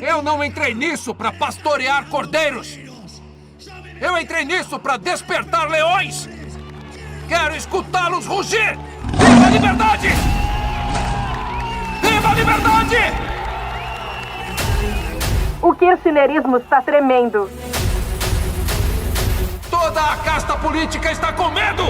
Eu não entrei nisso para pastorear cordeiros. Eu entrei nisso para despertar leões. Quero escutá-los rugir. Viva a liberdade! Viva a liberdade! O kirchnerismo está tremendo. Toda a casta política está com medo!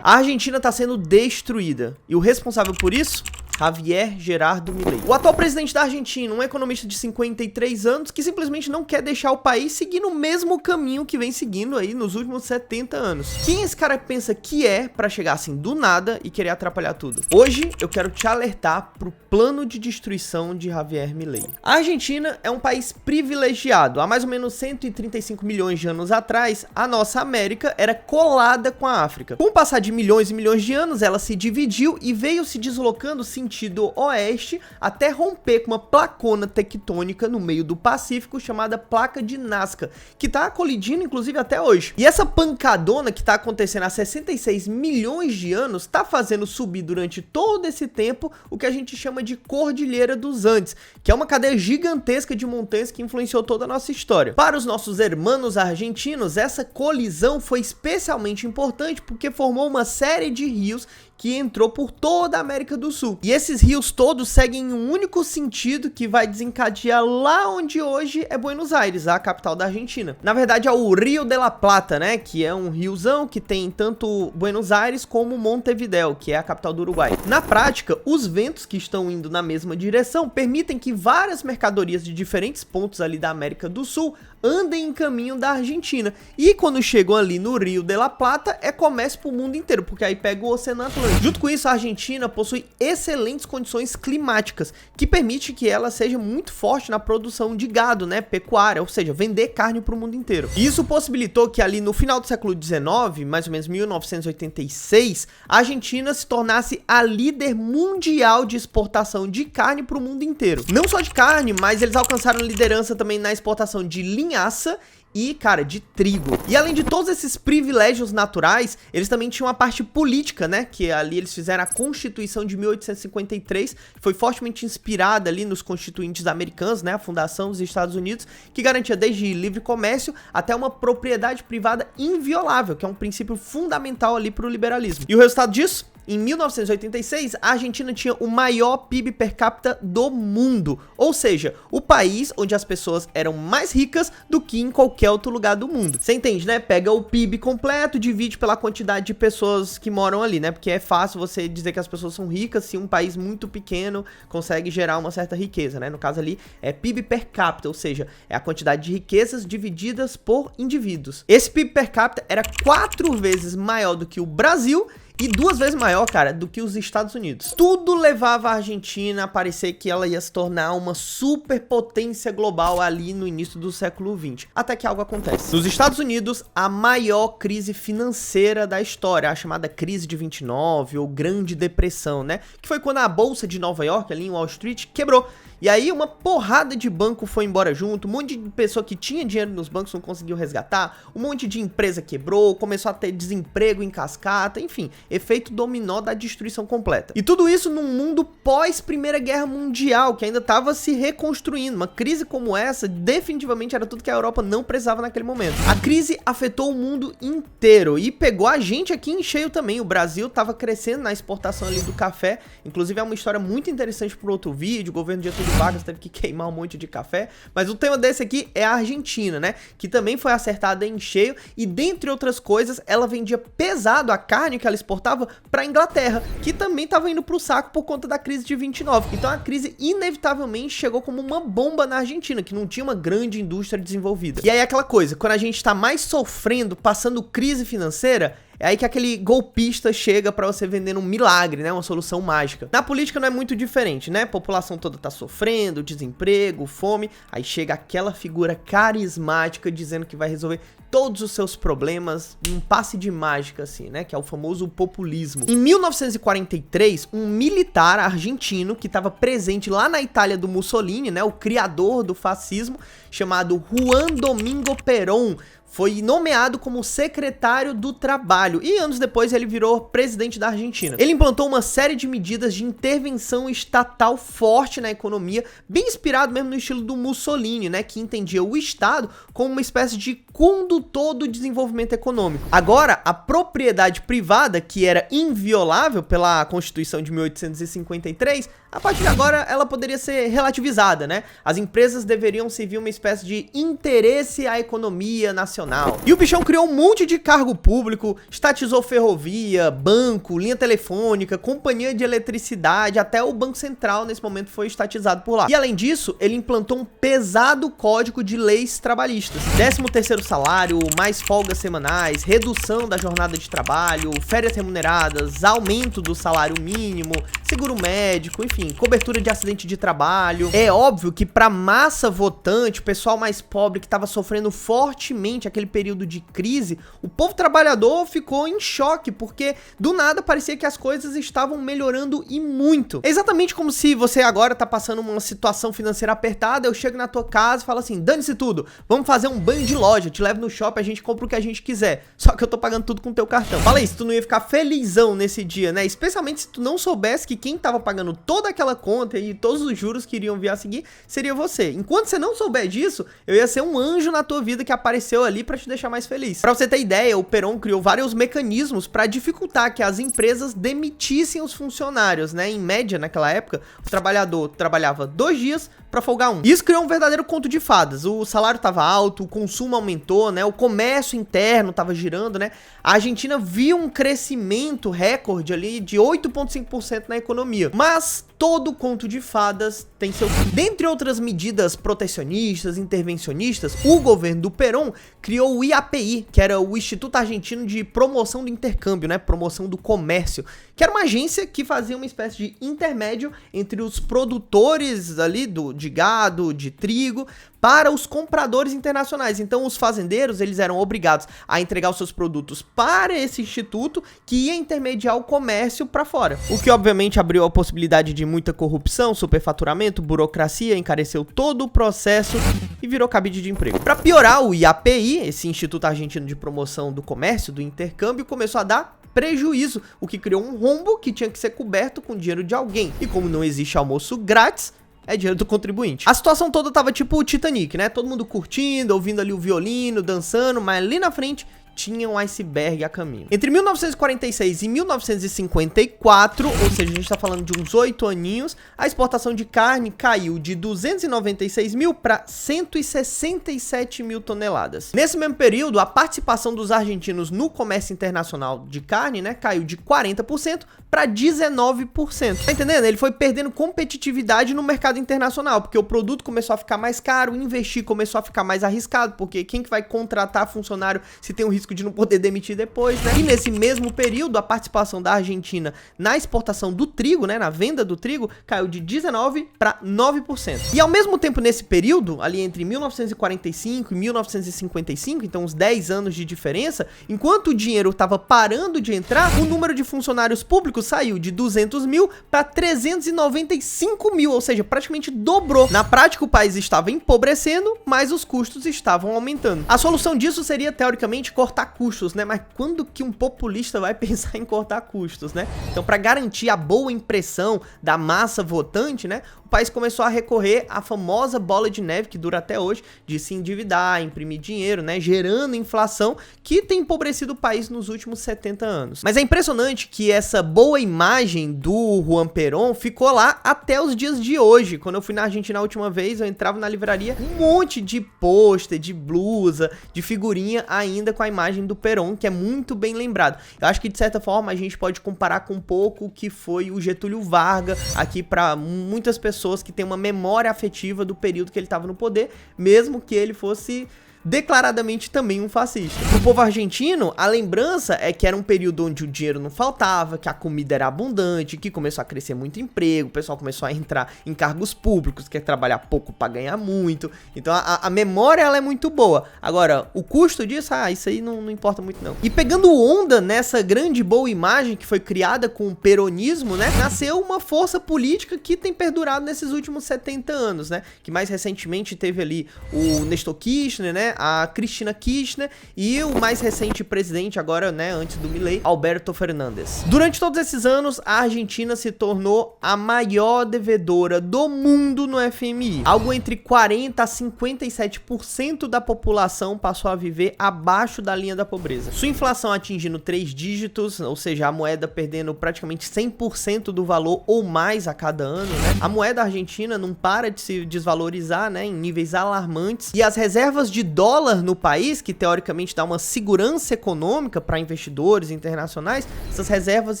A Argentina está sendo destruída. E o responsável por isso? Javier Gerardo Milei. O atual presidente da Argentina, um economista de 53 anos, que simplesmente não quer deixar o país seguir no mesmo caminho que vem seguindo aí nos últimos 70 anos. Quem esse cara pensa que é pra chegar assim do nada e querer atrapalhar tudo? Hoje eu quero te alertar pro plano de destruição de Javier Milei. A Argentina é um país privilegiado. Há mais ou menos 135 milhões de anos atrás, a nossa América era colada com a África. Com o passar de milhões e milhões de anos, ela se dividiu e veio se deslocando sentido oeste até romper com uma placona tectônica no meio do Pacífico chamada placa de Nazca, que tá colidindo inclusive até hoje. E essa pancadona que tá acontecendo há 66 milhões de anos tá fazendo subir durante todo esse tempo o que a gente chama de Cordilheira dos Andes, que é uma cadeia gigantesca de montanhas que influenciou toda a nossa história. Para os nossos hermanos argentinos, essa colisão foi especialmente importante porque formou uma série de rios que entrou por toda a América do Sul. E esses rios todos seguem um único sentido que vai desencadear lá onde hoje é Buenos Aires, a capital da Argentina. Na verdade é o Rio de la Plata, né, que é um riozão que tem tanto Buenos Aires como Montevidéu, que é a capital do Uruguai. Na prática, os ventos que estão indo na mesma direção permitem que várias mercadorias de diferentes pontos ali da América do Sul andem em caminho da Argentina. E quando chegam ali no Rio de la Plata, é comércio pro mundo inteiro, porque aí pega o Oceano Atlântico. Junto com isso, a Argentina possui excelentes condições climáticas, que permite que ela seja muito forte na produção de gado, né, pecuária, ou seja, vender carne pro mundo inteiro. E isso possibilitou que ali no final do século XIX, mais ou menos 1986, a Argentina se tornasse a líder mundial de exportação de carne pro mundo inteiro. Não só de carne, mas eles alcançaram liderança também na exportação de linhaça e, cara, de trigo. E além de todos esses privilégios naturais, eles também tinham a parte política, né? Que ali eles fizeram a Constituição de 1853, que foi fortemente inspirada ali nos constituintes americanos, né? A fundação dos Estados Unidos, que garantia desde livre comércio até uma propriedade privada inviolável, que é um princípio fundamental ali para o liberalismo. E o resultado disso? Em 1986, a Argentina tinha o maior PIB per capita do mundo, ou seja, o país onde as pessoas eram mais ricas do que em qualquer outro lugar do mundo. Você entende, né? Pega o PIB completo, divide pela quantidade de pessoas que moram ali, né? Porque é fácil você dizer que as pessoas são ricas se um país muito pequeno consegue gerar uma certa riqueza, né? No caso ali é PIB per capita, ou seja, é a quantidade de riquezas divididas por indivíduos. Esse PIB per capita era 4 vezes maior do que o Brasil e 2 vezes maior, cara, do que os Estados Unidos. Tudo levava a Argentina a parecer que ela ia se tornar uma superpotência global ali no início do século XX. Até que algo acontece. Nos Estados Unidos, a maior crise financeira da história, a chamada crise de 29 ou Grande Depressão, né? Que foi quando a bolsa de Nova York, ali em Wall Street, quebrou. E aí uma porrada de banco foi embora junto, um monte de pessoa que tinha dinheiro nos bancos não conseguiu resgatar, um monte de empresa quebrou, começou a ter desemprego em cascata, enfim, efeito dominó da destruição completa. E tudo isso num mundo pós Primeira Guerra Mundial, que ainda estava se reconstruindo. Uma crise como essa definitivamente era tudo que a Europa não precisava naquele momento. A crise afetou o mundo inteiro e pegou a gente aqui em cheio também. O Brasil estava crescendo na exportação ali do café, inclusive é uma história muito interessante para outro vídeo. O governo de Getúlio Vargas teve que queimar um monte de café, mas o tema desse aqui é a Argentina, né, que também foi acertada em cheio e, dentre outras coisas, ela vendia pesado a carne que ela exportava para a Inglaterra, que também estava indo pro saco por conta da crise de 29. Então a crise inevitavelmente chegou como uma bomba na Argentina, que não tinha uma grande indústria desenvolvida. E aí aquela coisa, quando a gente tá mais sofrendo, passando crise financeira, é aí que aquele golpista chega pra você vender um milagre, né? Uma solução mágica. Na política não é muito diferente, né? A população toda tá sofrendo, desemprego, fome. Aí chega aquela figura carismática dizendo que vai resolver todos os seus problemas num passe de mágica, assim, né? Que é o famoso populismo. Em 1943, um militar argentino que estava presente lá na Itália do Mussolini, né? O criador do fascismo, chamado Juan Domingo Perón, foi nomeado como secretário do Trabalho e anos depois ele virou presidente da Argentina. Ele implantou uma série de medidas de intervenção estatal forte na economia, bem inspirado mesmo no estilo do Mussolini, né, que entendia o Estado como uma espécie de condutor do desenvolvimento econômico. Agora, a propriedade privada, que era inviolável pela Constituição de 1853, a partir de agora ela poderia ser relativizada, né? As empresas deveriam servir uma espécie de interesse à economia nacional. E o bichão criou um monte de cargo público, estatizou ferrovia, banco, linha telefônica, companhia de eletricidade, até o Banco Central nesse momento foi estatizado por lá. E além disso, ele implantou um pesado código de leis trabalhistas. 13º salário, mais folgas semanais, redução da jornada de trabalho, férias remuneradas, aumento do salário mínimo, seguro médico, enfim, cobertura de acidente de trabalho. É óbvio que para massa votante, o pessoal mais pobre que estava sofrendo fortemente aquele período de crise, o povo trabalhador ficou em choque, porque do nada parecia que as coisas estavam melhorando e muito. É exatamente como se você agora tá passando uma situação financeira apertada, eu chego na tua casa e falo assim, dane-se tudo, vamos fazer um banho de loja, eu te levo no shopping, a gente compra o que a gente quiser, só que eu tô pagando tudo com o teu cartão. Fala aí, se tu não ia ficar felizão nesse dia, né? Especialmente se tu não soubesse que quem tava pagando toda aquela conta e todos os juros que iriam vir a seguir seria você. Enquanto você não souber disso, eu ia ser um anjo na tua vida que apareceu ali pra te deixar mais feliz. Pra você ter ideia, o Perón criou vários mecanismos pra dificultar que as empresas demitissem os funcionários, né? Em média, naquela época, o trabalhador trabalhava 2 dias pra folgar 1. Isso criou um verdadeiro conto de fadas. O salário tava alto, o consumo aumentou, né? O comércio interno tava girando, né? A Argentina viu um crescimento recorde ali de 8,5% na economia. Mas todo conto de fadas tem seu fim. Dentre outras medidas protecionistas, intervencionistas, o governo do Perón criou o IAPI, que era o Instituto Argentino de Promoção do Intercâmbio, né? Promoção do Comércio, que era uma agência que fazia uma espécie de intermédio entre os produtores ali de gado, de trigo, para os compradores internacionais. Então os fazendeiros, eles eram obrigados a entregar os seus produtos para esse instituto que ia intermediar o comércio para fora. O que obviamente abriu a possibilidade de muita corrupção, superfaturamento, burocracia, encareceu todo o processo e virou cabide de emprego. Para piorar, o IAPI, esse Instituto Argentino de Promoção do Comércio, do Intercâmbio, começou a dar prejuízo, o que criou um rombo que tinha que ser coberto com dinheiro de alguém. E como não existe almoço grátis, é dinheiro do contribuinte. A situação toda tava tipo o Titanic, né? Todo mundo curtindo, ouvindo ali o violino, dançando, mas ali na frente tinha um iceberg a caminho. Entre 1946 e 1954, ou seja, a gente tá falando de uns 8 aninhos, a exportação de carne caiu de 296 mil para 167 mil toneladas. Nesse mesmo período, a participação dos argentinos no comércio internacional de carne, né, caiu de 40% para 19%. Tá entendendo? Ele foi perdendo competitividade no mercado internacional, porque o produto começou a ficar mais caro, investir começou a ficar mais arriscado, porque quem que vai contratar funcionário se tem o risco de não poder demitir depois, né? E nesse mesmo período, a participação da Argentina na exportação do trigo, né, na venda do trigo, caiu de 19% para 9%. E ao mesmo tempo, nesse período, ali entre 1945 e 1955, então uns 10 anos de diferença, enquanto o dinheiro estava parando de entrar, o número de funcionários públicos saiu de 200 mil para 395 mil, ou seja, praticamente dobrou. Na prática, o país estava empobrecendo, mas os custos estavam aumentando. A solução disso seria, teoricamente, cortar custos, né? Mas quando que um populista vai pensar em cortar custos, né? Então, para garantir a boa impressão da massa votante, né, o país começou a recorrer à famosa bola de neve, que dura até hoje, de se endividar, imprimir dinheiro, né, gerando inflação, que tem empobrecido o país nos últimos 70 anos. Mas é impressionante que essa boa imagem do Juan Perón ficou lá até os dias de hoje. Quando eu fui na Argentina a última vez, eu entrava na livraria, um monte de pôster, de blusa, de figurinha ainda com a imagem do Perón, que é muito bem lembrado. Eu acho que de certa forma a gente pode comparar com um pouco o que foi o Getúlio Vargas aqui para muitas pessoas que têm uma memória afetiva do período que ele estava no poder, mesmo que ele fosse declaradamente também um fascista. Pro povo argentino, a lembrança é que era um período onde o dinheiro não faltava, que a comida era abundante, que começou a crescer muito emprego, o pessoal começou a entrar em cargos públicos, quer trabalhar pouco para ganhar muito. Então a memória, ela é muito boa. Agora, o custo disso, isso aí não importa muito não. E pegando onda nessa grande boa imagem que foi criada com o peronismo, né, nasceu uma força política que tem perdurado nesses últimos 70 anos, né, que mais recentemente teve ali o Néstor Kirchner, né, né, a Cristina Kirchner e o mais recente presidente agora, né, antes do Milei, Alberto Fernandes. Durante todos esses anos, a Argentina se tornou a maior devedora do mundo no FMI. Algo entre 40 a 57% da população passou a viver abaixo da linha da pobreza. Sua inflação atingindo 3 dígitos, ou seja, a moeda perdendo praticamente 100% do valor ou mais a cada ano, né? A moeda argentina não para de se desvalorizar, né, em níveis alarmantes, e as reservas de dólar no país, que teoricamente dá uma segurança econômica para investidores internacionais, essas reservas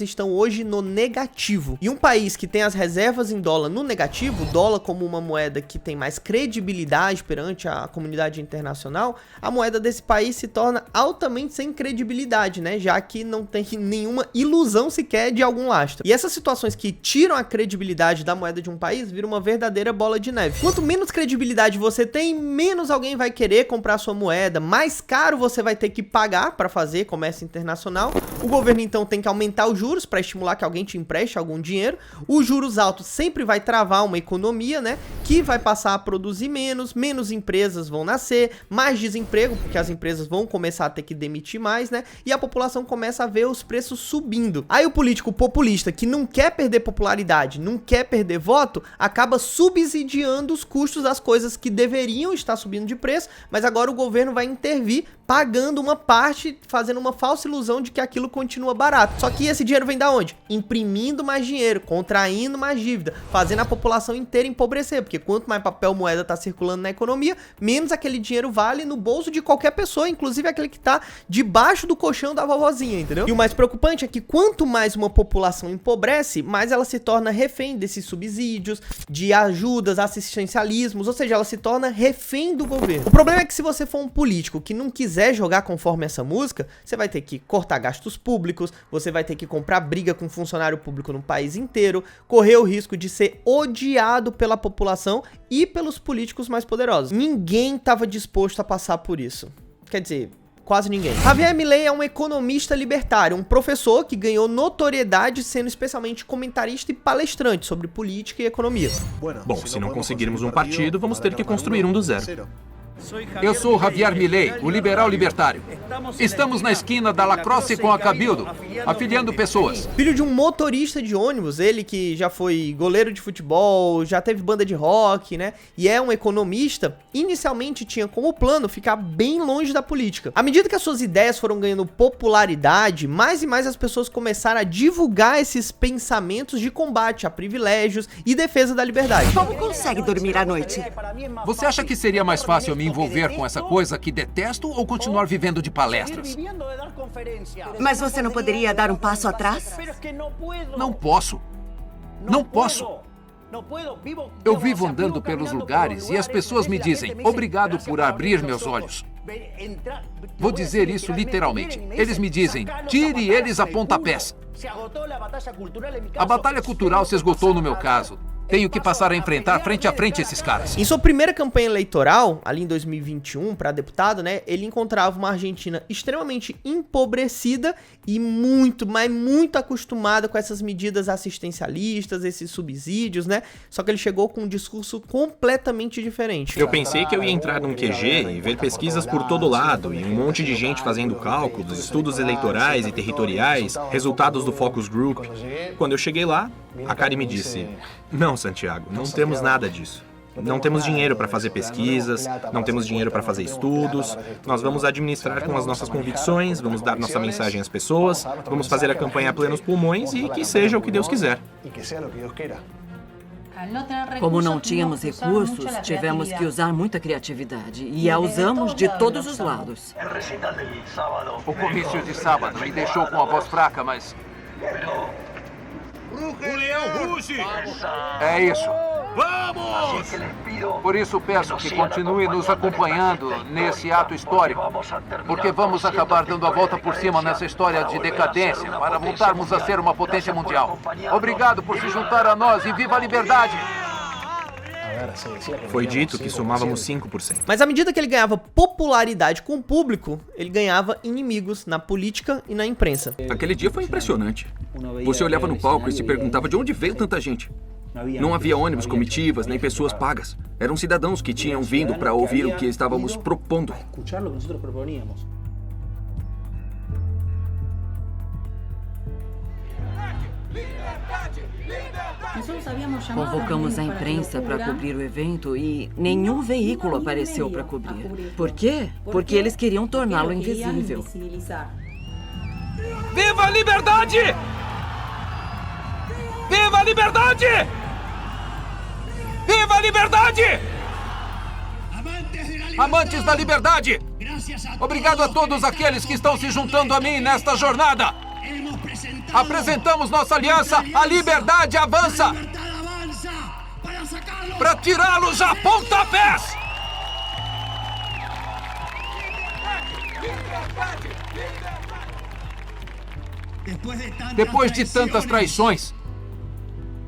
estão hoje no negativo. E um país que tem as reservas em dólar no negativo, o dólar como uma moeda que tem mais credibilidade perante a comunidade internacional, a moeda desse país se torna altamente sem credibilidade, né, já que não tem nenhuma ilusão sequer de algum lastro. E essas situações que tiram a credibilidade da moeda de um país viram uma verdadeira bola de neve. Quanto menos credibilidade você tem, menos alguém vai querer comprar sua moeda, mais caro você vai ter que pagar para fazer comércio internacional. O governo então tem que aumentar os juros para estimular que alguém te empreste algum dinheiro. Os juros altos sempre vai travar uma economia, né, que vai passar a produzir menos empresas vão nascer, mais desemprego, porque as empresas vão começar a ter que demitir mais, né, e a população começa a ver os preços subindo. Aí o político populista que não quer perder popularidade, não quer perder voto, acaba subsidiando os custos das coisas que deveriam estar subindo de preço, mas agora o governo vai intervir pagando uma parte, fazendo uma falsa ilusão de que aquilo continua barato. Só que esse dinheiro vem da onde? Imprimindo mais dinheiro, contraindo mais dívida, fazendo a população inteira empobrecer, porque quanto mais papel moeda tá circulando na economia, menos aquele dinheiro vale no bolso de qualquer pessoa, inclusive aquele que tá debaixo do colchão da vovozinha, entendeu? E o mais preocupante é que quanto mais uma população empobrece, mais ela se torna refém desses subsídios, de ajudas, assistencialismos, ou seja, ela se torna refém do governo. O problema é que se você for um político que não quiser jogar conforme essa música, você vai ter que cortar gastos públicos, você vai ter que comprar briga com funcionário público no país inteiro, correr o risco de ser odiado pela população e pelos políticos mais poderosos. Ninguém estava disposto a passar por isso. Quer dizer, quase ninguém. Javier Milei é um economista libertário, um professor que ganhou notoriedade sendo especialmente comentarista e palestrante sobre política e economia. Bom, se não conseguirmos um partido, vamos ter que construir um do zero. Eu sou Javier Milei, o liberal libertário. Estamos na esquina da Lacrosse com a Cabildo, afiliando pessoas. Filho de um motorista de ônibus, ele que já foi goleiro de futebol, já teve banda de rock, né? E é um economista, inicialmente tinha como plano ficar bem longe da política. À medida que as suas ideias foram ganhando popularidade, mais e mais as pessoas começaram a divulgar esses pensamentos de combate a privilégios e defesa da liberdade. Como consegue dormir à noite? Você acha que seria mais fácil me envolver com essa coisa que detesto ou continuar vivendo de palestras? Mas você não poderia dar um passo atrás? Não posso. Não posso. Eu vivo andando pelos lugares e as pessoas me dizem, obrigado por abrir meus olhos. Vou dizer isso literalmente. Eles me dizem, tire eles a pontapés. A batalha cultural se esgotou no meu caso. Tenho que passar a enfrentar frente a frente esses caras. Em sua primeira campanha eleitoral, ali em 2021, para deputado, né, ele encontrava uma Argentina extremamente empobrecida e muito, mas muito acostumada com essas medidas assistencialistas, esses subsídios, né? Só que ele chegou com um discurso completamente diferente. Eu pensei que eu ia entrar num QG e ver pesquisas por todo lado e um monte de gente fazendo cálculos, estudos eleitorais e territoriais, resultados do Focus Group. Quando eu cheguei lá, a Kari me disse, não, Santiago, não temos nada disso. Não temos dinheiro para fazer pesquisas, não temos dinheiro para fazer estudos, nós vamos administrar com as nossas convicções, vamos dar nossa mensagem às pessoas, vamos fazer a campanha a plenos pulmões e que seja o que Deus quiser. Como não tínhamos recursos, tivemos que usar muita criatividade e a usamos de todos os lados. O comício de sábado me deixou com a voz fraca, mas... O leão ruge! É isso. Vamos! Por isso peço que continue nos acompanhando nesse ato histórico, porque vamos acabar dando a volta por cima nessa história de decadência para voltarmos a ser uma potência mundial. Obrigado por se juntar a nós e viva a liberdade! Foi dito que somávamos 5%. Mas à medida que ele ganhava popularidade com o público, ele ganhava inimigos na política e na imprensa. Aquele dia foi impressionante. Você olhava no palco e se perguntava de onde veio tanta gente. Não havia ônibus, comitivas, nem pessoas pagas. Eram cidadãos que tinham vindo para ouvir o que estávamos propondo. Convocamos a imprensa para cobrir o evento e nenhum veículo apareceu para cobrir. Por quê? Porque eles queriam torná-lo invisível. Viva a liberdade! Viva a liberdade! Viva a liberdade! Amantes da liberdade! Obrigado a todos aqueles que estão se juntando a mim nesta jornada. Apresentamos nossa aliança, a liberdade avança! Para tirá-los a pontapés! Depois de tantas traições,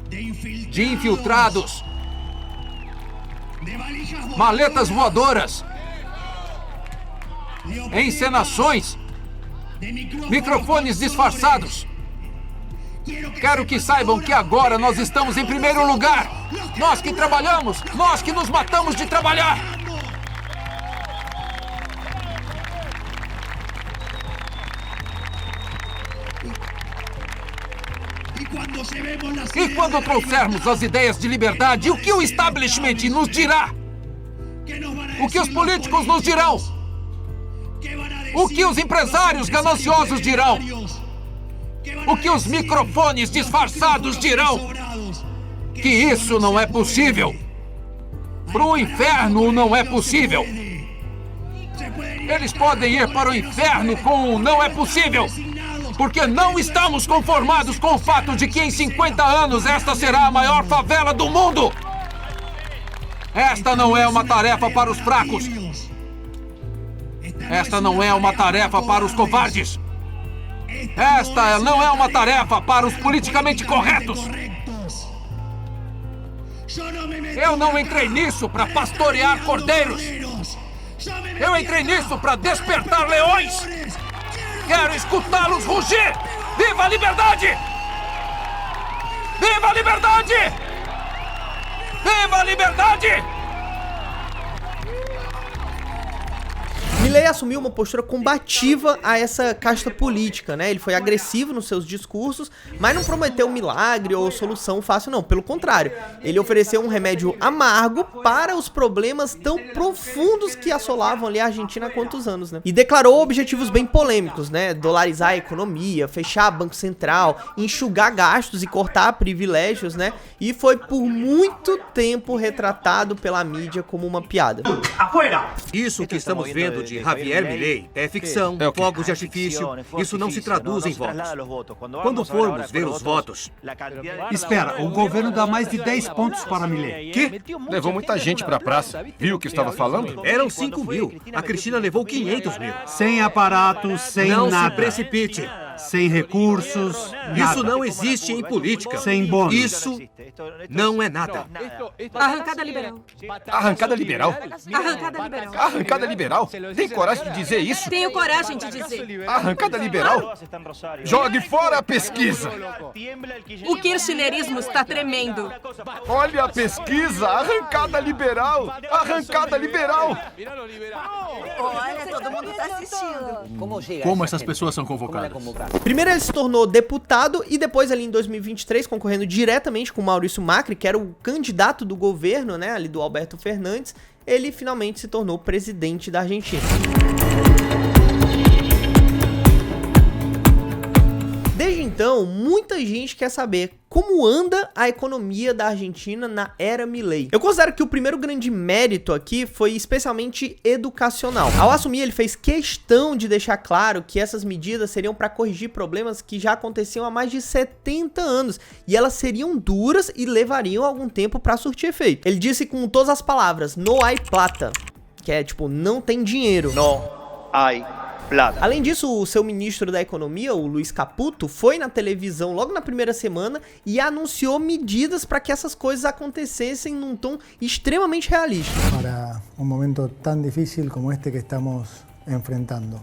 de infiltrados, maletas voadoras, encenações, microfones disfarçados, quero que saibam que agora nós estamos em primeiro lugar. Nós que trabalhamos, nós que nos matamos de trabalhar. E quando trouxermos as ideias de liberdade, o que o establishment nos dirá? O que os políticos nos dirão? O que os empresários gananciosos dirão? O que os microfones disfarçados dirão? Que isso não é possível. Para o inferno não é possível. Eles podem ir para o inferno com o não é possível. Porque não estamos conformados com o fato de que em 50 anos esta será a maior favela do mundo. Esta não é uma tarefa para os fracos. Esta não é uma tarefa para os covardes. Esta não é uma tarefa para os politicamente corretos. Eu não entrei nisso para pastorear cordeiros. Eu entrei nisso para despertar leões. Quero escutá-los rugir! Viva a liberdade! Viva a liberdade! Viva a liberdade! Milei assumiu uma postura combativa a essa casta política, né? Ele foi agressivo nos seus discursos, mas não prometeu milagre ou solução fácil, não. Pelo contrário, ele ofereceu um remédio amargo para os problemas tão profundos que assolavam ali a Argentina há quantos anos, né? E declarou objetivos bem polêmicos, né? Dolarizar a economia, fechar Banco Central, enxugar gastos e cortar privilégios, né? E foi por muito tempo retratado pela mídia como uma piada. Isso que estamos vendo de Javier Milei é ficção, fogos de artifício. Isso não se traduz em votos. Quando formos ver os votos... Espera, o governo dá mais de 10 pontos para Milei. Que? Levou muita gente pra praça. Viu o que estava falando? Eram 5 mil. A Cristina levou 500 mil. Sem aparatos, sem Não nada. se precipite. Sem recursos, Isso nada. não existe em política. Sem bônus. Isso não é nada. Arrancada liberal. Arrancada liberal? Arrancada liberal. Arrancada liberal? Tem coragem de dizer isso? Tenho coragem de dizer. Arrancada liberal? Jogue fora a pesquisa! O kirchnerismo está tremendo. Olha a pesquisa! Arrancada liberal! Arrancada liberal! Olha, todo mundo está assistindo. Como essas pessoas são convocadas? Primeiro ele se tornou deputado e depois ali em 2023, concorrendo diretamente com Maurício Macri, que era o candidato do governo, né, ali do Alberto Fernandes, ele finalmente se tornou presidente da Argentina. Desde então, muita gente quer saber como anda a economia da Argentina na era Milei. Eu considero que o primeiro grande mérito aqui foi especialmente educacional. Ao assumir, ele fez questão de deixar claro que essas medidas seriam para corrigir problemas que já aconteciam há mais de 70 anos e elas seriam duras e levariam algum tempo para surtir efeito. Ele disse com todas as palavras, no hay plata, que é tipo, não tem dinheiro. No hay plata. Além disso, o seu ministro da Economia, o Luiz Caputo, foi na televisão logo na primeira semana e anunciou medidas para que essas coisas acontecessem num tom extremamente realista. Para um momento tão difícil como este que estamos enfrentando.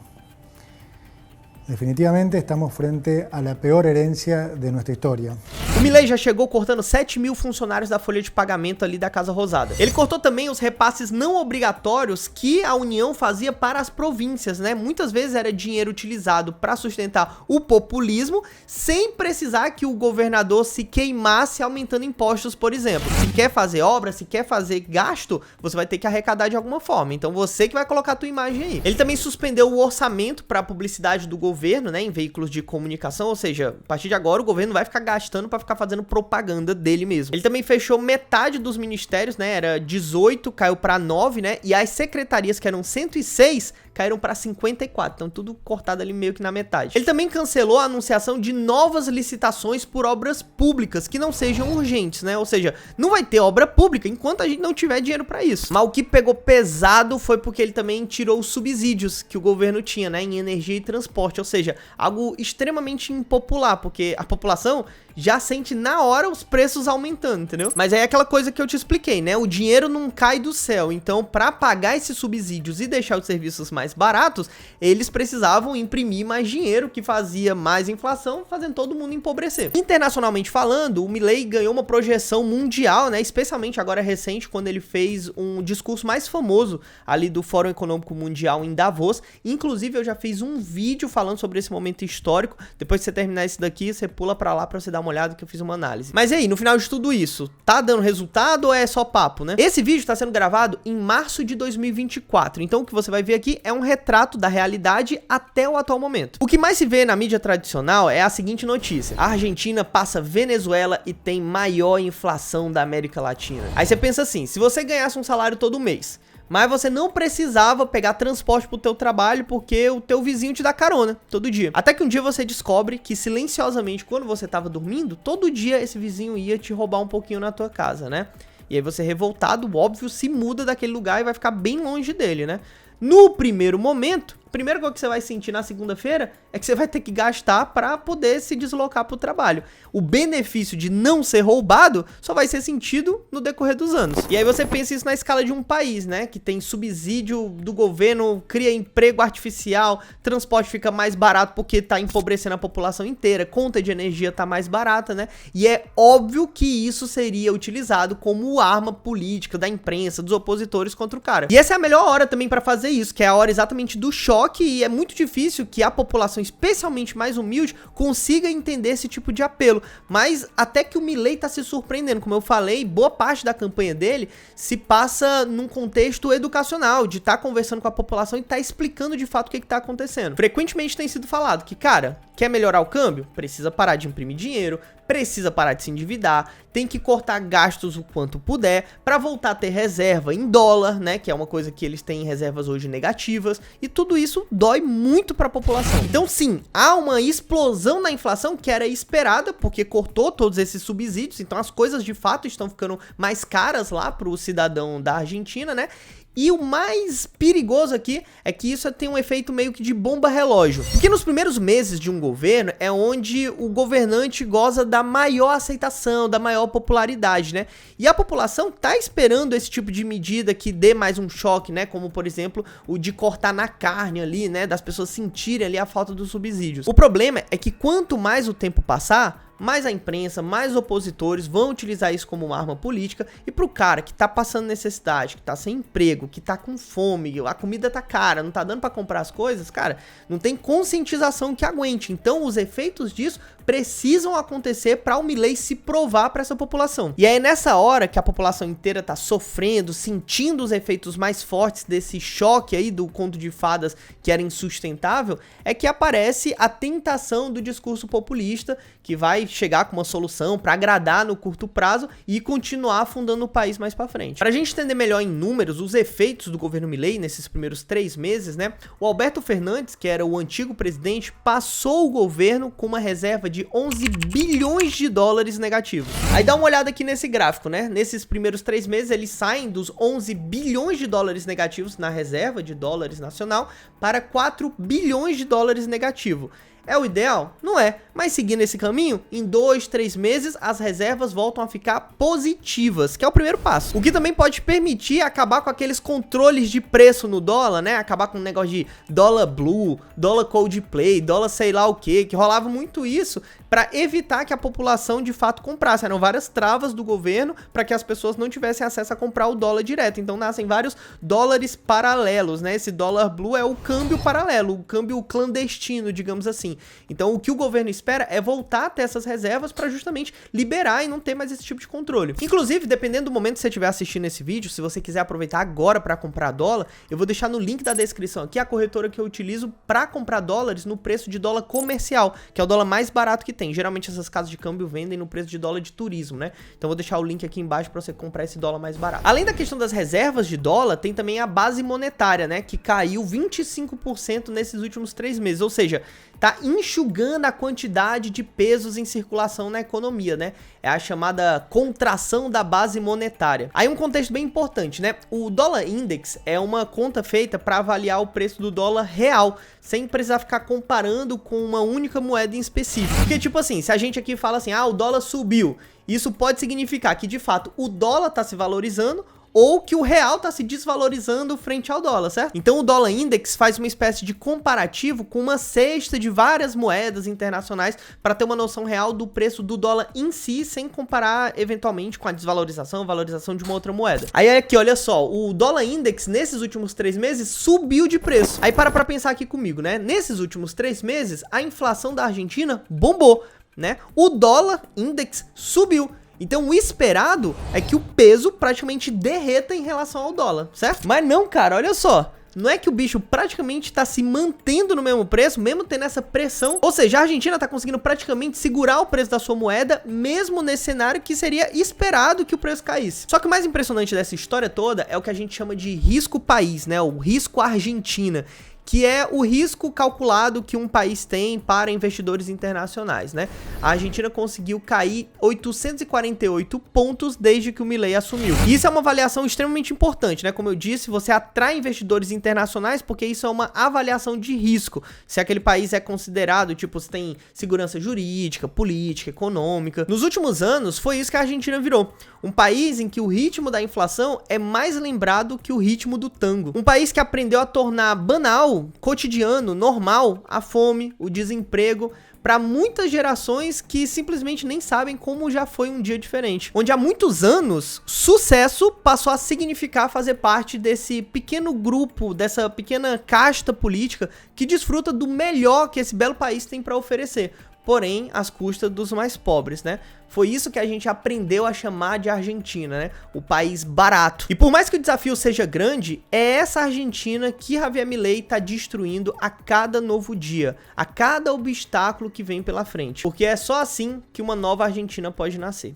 Definitivamente estamos frente a la peor herencia de nuestra historia. O Milei já chegou cortando 7 mil funcionários da folha de pagamento ali da Casa Rosada. Ele cortou também os repasses não obrigatórios que a União fazia para as províncias, né? Muitas vezes era dinheiro utilizado para sustentar o populismo, sem precisar que o governador se queimasse aumentando impostos, por exemplo. Se quer fazer obra, se quer fazer gasto, você vai ter que arrecadar de alguma forma. Então você que vai colocar a tua imagem aí. Ele também suspendeu o orçamento para a publicidade do governo, né, em veículos de comunicação, ou seja, a partir de agora o governo vai ficar gastando para ficar fazendo propaganda dele mesmo. Ele também fechou metade dos ministérios, né, era 18, caiu para 9, né, e as secretarias que eram 106 caíram para 54, então tudo cortado ali meio que na metade. Ele também cancelou a anunciação de novas licitações por obras públicas que não sejam urgentes, né? Ou seja, não vai ter obra pública enquanto a gente não tiver dinheiro para isso. Mas o que pegou pesado foi porque ele também tirou os subsídios que o governo tinha, né, em energia e transporte, ou seja, algo extremamente impopular, porque a população já sente na hora os preços aumentando, entendeu? Mas aí é aquela coisa que eu te expliquei, né? O dinheiro não cai do céu, então para pagar esses subsídios e deixar os serviços mais baratos, eles precisavam imprimir mais dinheiro, que fazia mais inflação, fazendo todo mundo empobrecer. Internacionalmente falando, o Milei ganhou uma projeção mundial, né? Especialmente agora recente, quando ele fez um discurso mais famoso ali do Fórum Econômico Mundial em Davos. Inclusive, eu já fiz um vídeo falando sobre esse momento histórico. Depois que você terminar esse daqui, você pula pra lá pra você dar uma olhada que eu fiz uma análise. Mas e aí, no final de tudo isso, tá dando resultado ou é só papo, né? Esse vídeo tá sendo gravado em março de 2024, então o que você vai ver aqui é um retrato da realidade até o atual momento. O que mais se vê na mídia tradicional é a seguinte notícia: a Argentina passa Venezuela e tem maior inflação da América Latina. Aí você pensa assim, se você ganhasse um salário todo mês, mas você não precisava pegar transporte pro teu trabalho porque o teu vizinho te dá carona todo dia. Até que um dia você descobre que silenciosamente, quando você tava dormindo, todo dia esse vizinho ia te roubar um pouquinho na tua casa, né? E aí você, revoltado, óbvio, se muda daquele lugar e vai ficar bem longe dele, né? No primeiro momento, a primeira coisa que você vai sentir na segunda-feira é que você vai ter que gastar para poder se deslocar para o trabalho. O benefício de não ser roubado só vai ser sentido no decorrer dos anos. E aí você pensa isso na escala de um país, né? Que tem subsídio do governo, cria emprego artificial, transporte fica mais barato porque tá empobrecendo a população inteira, conta de energia tá mais barata, né? E é óbvio que isso seria utilizado como arma política da imprensa, dos opositores contra o cara. E essa é a melhor hora também para fazer isso, que é a hora exatamente do choque. E é muito difícil que a população, especialmente mais humilde, consiga entender esse tipo de apelo. Mas até que o Milei tá se surpreendendo. Como eu falei, boa parte da campanha dele se passa num contexto educacional, de estar conversando com a população e estar explicando de fato o que tá acontecendo. Frequentemente tem sido falado que, cara, quer melhorar o câmbio? Precisa parar de imprimir dinheiro, precisa parar de se endividar, tem que cortar gastos o quanto puder para voltar a ter reserva em dólar, né, que é uma coisa que eles têm reservas hoje negativas, e tudo isso dói muito para a população. Então sim, há uma explosão na inflação que era esperada, porque cortou todos esses subsídios, então as coisas de fato estão ficando mais caras lá para o cidadão da Argentina, né? E o mais perigoso aqui é que isso tem um efeito meio que de bomba relógio. Porque nos primeiros meses de um governo é onde o governante goza da maior aceitação, da maior popularidade, né? E a população tá esperando esse tipo de medida que dê mais um choque, né? Como, por exemplo, o de cortar na carne ali, né? Das pessoas sentirem ali a falta dos subsídios. O problema é que quanto mais o tempo passar, mais a imprensa, mais opositores vão utilizar isso como uma arma política, e pro cara que tá passando necessidade, que tá sem emprego, que tá com fome, a comida tá cara, não tá dando pra comprar as coisas, cara, não tem conscientização que aguente. Então os efeitos disso precisam acontecer para o Milei se provar para essa população. E é nessa hora que a população inteira tá sofrendo, sentindo os efeitos mais fortes desse choque aí do conto de fadas que era insustentável, é que aparece a tentação do discurso populista, que vai chegar com uma solução para agradar no curto prazo e continuar afundando o país mais para frente. Pra gente entender melhor em números os efeitos do governo Milei nesses primeiros 3 meses, né? O Alberto Fernandes, que era o antigo presidente, passou o governo com uma reserva de 11 bilhões de dólares negativos. Aí dá uma olhada aqui nesse gráfico, né? Nesses primeiros 3 meses eles saem dos 11 bilhões de dólares negativos na reserva de dólares nacional para 4 bilhões de dólares negativo. É o ideal? Não é, mas seguindo esse caminho, em 2, 3 meses as reservas voltam a ficar positivas, que é o primeiro passo. O que também pode permitir acabar com aqueles controles de preço no dólar, né? Acabar com um negócio de dólar blue, dólar Coldplay, dólar sei lá o que rolava muito isso para evitar que a população de fato comprasse. Eram várias travas do governo para que as pessoas não tivessem acesso a comprar o dólar direto. Então nascem vários dólares paralelos, né? Esse dólar blue é o câmbio paralelo, o câmbio clandestino, digamos assim. Então o que o governo espera é voltar a ter essas reservas para justamente liberar e não ter mais esse tipo de controle. Inclusive, dependendo do momento que você estiver assistindo esse vídeo, se você quiser aproveitar agora para comprar dólar, eu vou deixar no link da descrição aqui a corretora que eu utilizo para comprar dólares no preço de dólar comercial, que é o dólar mais barato que tem. Geralmente essas casas de câmbio vendem no preço de dólar de turismo, né? Então eu vou deixar o link aqui embaixo para você comprar esse dólar mais barato. Além da questão das reservas de dólar, tem também a base monetária, né? Que caiu 25% nesses últimos 3 meses, ou seja, tá enxugando a quantidade de pesos em circulação na economia, né? É a chamada contração da base monetária. Aí um contexto bem importante, né? O Dollar Index é uma conta feita para avaliar o preço do dólar real, sem precisar ficar comparando com uma única moeda em específico. Porque, tipo assim, se a gente aqui fala assim, o dólar subiu, isso pode significar que, de fato, o dólar tá se valorizando ou que o real tá se desvalorizando frente ao dólar, certo? Então o Dollar Index faz uma espécie de comparativo com uma cesta de várias moedas internacionais para ter uma noção real do preço do dólar em si, sem comparar eventualmente com a desvalorização, valorização de uma outra moeda. Aí aqui, olha só, o Dollar Index nesses últimos 3 meses subiu de preço. Aí para pensar aqui comigo, né? Nesses últimos 3 meses, a inflação da Argentina bombou, né? O Dollar Index subiu. Então o esperado é que o peso praticamente derreta em relação ao dólar, certo? Mas não, cara, olha só. Não é que o bicho praticamente tá se mantendo no mesmo preço, mesmo tendo essa pressão. Ou seja, a Argentina tá conseguindo praticamente segurar o preço da sua moeda, mesmo nesse cenário que seria esperado que o preço caísse. Só que o mais impressionante dessa história toda é o que a gente chama de risco país, né? O risco Argentina, que é o risco calculado que um país tem para investidores internacionais, né? A Argentina conseguiu cair 848 pontos desde que o Milei assumiu. E isso é uma avaliação extremamente importante, né? Como eu disse, você atrai investidores internacionais porque isso é uma avaliação de risco. Se aquele país é considerado, tipo, se tem segurança jurídica, política, econômica. Nos últimos anos, foi isso que a Argentina virou. Um país em que o ritmo da inflação é mais lembrado que o ritmo do tango. Um país que aprendeu a tornar banal, cotidiano, normal, a fome, o desemprego, para muitas gerações que simplesmente nem sabem como já foi um dia diferente. Onde há muitos anos, sucesso passou a significar fazer parte desse pequeno grupo, dessa pequena casta política que desfruta do melhor que esse belo país tem para oferecer, porém às custas dos mais pobres, né? Foi isso que a gente aprendeu a chamar de Argentina, né? O país barato. E por mais que o desafio seja grande, é essa Argentina que Javier Milei tá destruindo a cada novo dia, a cada obstáculo que vem pela frente. Porque é só assim que uma nova Argentina pode nascer.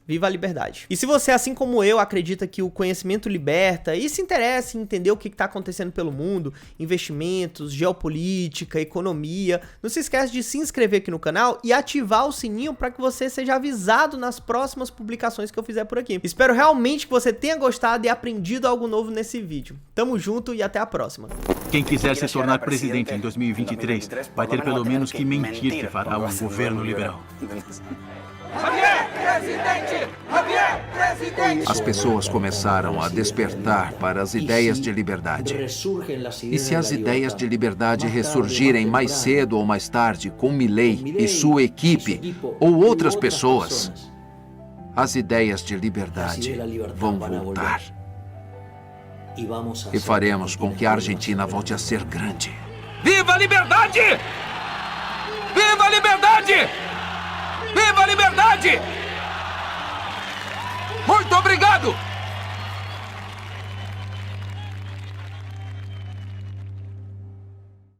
Viva a liberdade. E se você, assim como eu, acredita que o conhecimento liberta e se interessa em entender o que está acontecendo pelo mundo, investimentos, geopolítica, economia, não se esquece de se inscrever aqui no canal e ativar o sininho para que você seja avisado nas próximas publicações que eu fizer por aqui. Espero realmente que você tenha gostado e aprendido algo novo nesse vídeo. Tamo junto e até a próxima. Quem quiser se tornar presidente em 2023 vai ter pelo menos que mentir que fará um governo liberal. Javier, presidente! Javier, presidente! As pessoas começaram a despertar para as ideias de liberdade. E se as ideias de liberdade ressurgirem mais cedo ou mais tarde com Milei e sua equipe ou outras pessoas, as ideias de liberdade vão voltar. E faremos com que a Argentina volte a ser grande. Viva a liberdade! Viva a liberdade! Viva a liberdade! Muito obrigado!